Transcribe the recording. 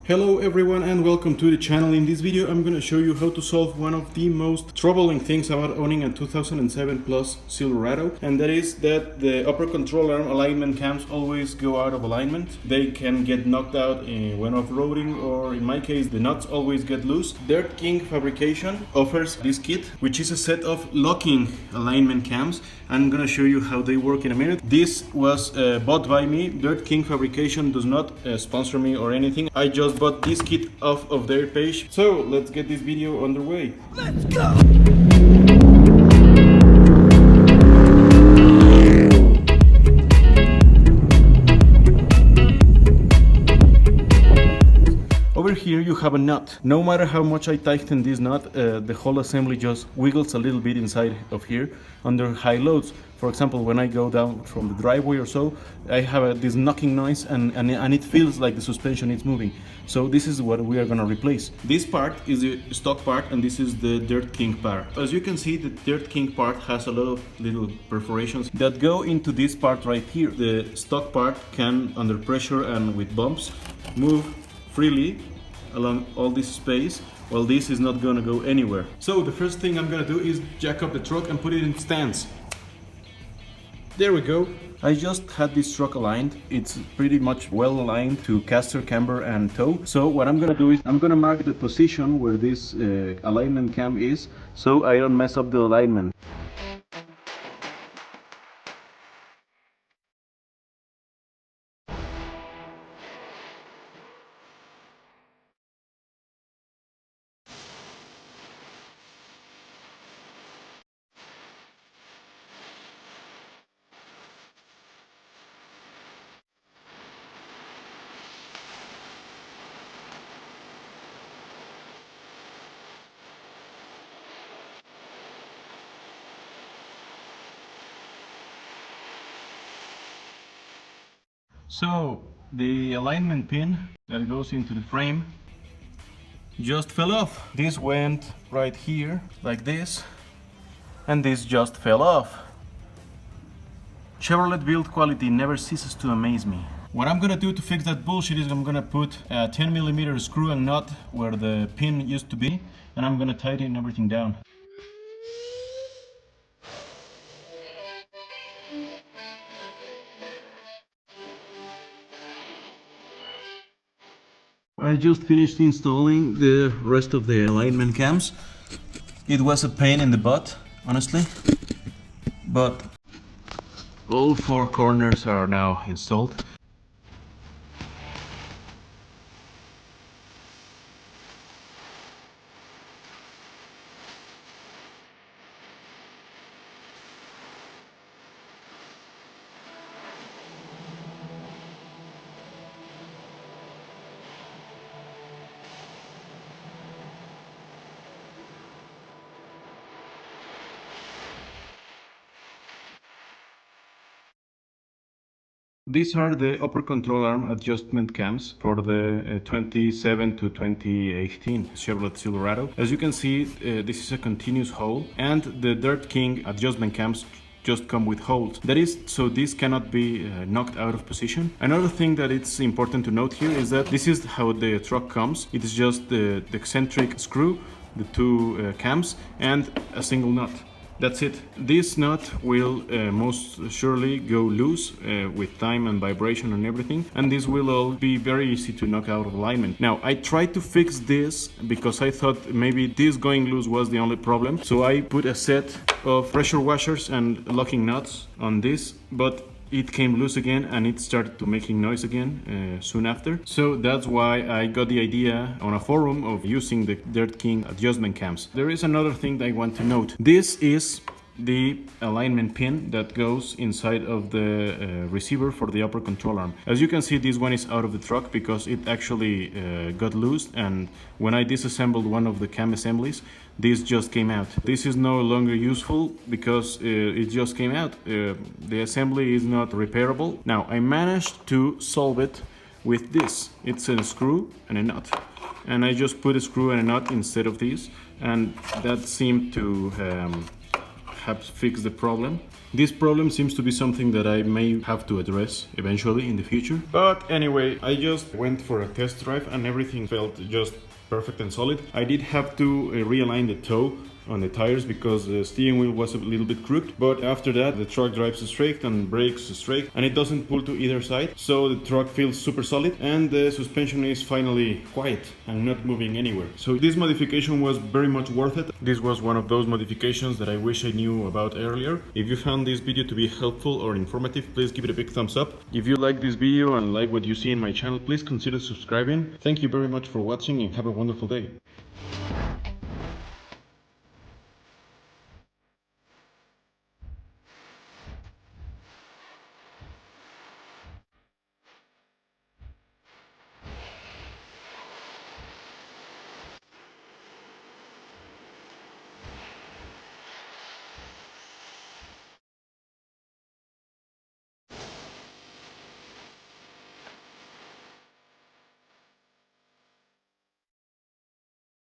Hello everyone and welcome to the channel. In this video I'm going to show you how to solve one of the most troubling things about owning a 2007 Plus Silverado, and that is that the upper control arm alignment cams always go out of alignment. They can get knocked out when off-roading, or in my case the nuts always get loose. King Fabrication offers this kit, which is a set of locking alignment cams. I'm going to show you how they work in a minute. This was bought by me. King Fabrication does not sponsor me or anything. I just bought this kit off of their page. So let's get this video underway. Let's go! Over here you have a nut. No matter how much I tighten this nut, the whole assembly just wiggles a little bit inside of here under high loads. For example, when I go down from the driveway or so, I have this knocking noise and it feels like the suspension is moving. So this is what we are going to replace. This part is the stock part and this is the Dirt King part. As you can see, the Dirt King part has a lot of little perforations that go into this part right here. The stock part can, under pressure and with bumps, move freely along all this space, while this is not going to go anywhere. So the first thing I'm going to do is jack up the truck and put it in stance. There we go. I just had this truck aligned. It's pretty much well aligned to caster, camber and toe. So what I'm gonna do is I'm gonna mark the position where this alignment cam is, so I don't mess up the alignment. So the alignment pin that goes into the frame just fell off. This went right here like this, and this just fell off. Chevrolet build quality never ceases to amaze me. What I'm gonna do to fix that bullshit is I'm gonna put a 10mm screw and nut where the pin used to be, and I'm gonna tighten everything down. I just finished installing the rest of the alignment cams. It was a pain in the butt, honestly, but all four corners are now installed. These are the upper control arm adjustment cams for the 27 to 2018 Chevrolet Silverado. As you can see, this is a continuous hole, and the Dirt King adjustment cams just come with holes. That is, so this cannot be knocked out of position. Another thing that it's important to note here is that this is how the truck comes. It is just the eccentric screw, the two cams, and a single nut. That's it. This nut will most surely go loose with time and vibration and everything, and this will all be very easy to knock out of alignment. Now, I tried to fix this because I thought maybe this going loose was the only problem, so I put a set of pressure washers and locking nuts on this, but it came loose again and it started to making noise again soon after. So that's why I got the idea on a forum of using the Dirt King adjustment cams. There is another thing that I want to note. This is the alignment pin that goes inside of the receiver for the upper control arm. As you can see, this one is out of the truck because it actually got loose, and when I disassembled one of the cam assemblies, this just came out. This is no longer useful because it just came out. The assembly is not repairable. Now, I managed to solve it with this. It's a screw and a nut, and I just put a screw and a nut instead of these, and that seemed to have fixed the problem. This problem seems to be something that I may have to address eventually in the future. But anyway, I just went for a test drive and everything felt just perfect and solid. I did have to realign the toe on the tires because the steering wheel was a little bit crooked, but after that the truck drives straight and brakes straight and it doesn't pull to either side, so the truck feels super solid and the suspension is finally quiet and not moving anywhere. So this modification was very much worth it. This was one of those modifications that I wish I knew about earlier. If you found this video to be helpful or informative, please give it a big thumbs up. If you like this video and like what you see in my channel, please consider subscribing. Thank you very much for watching and have a wonderful day.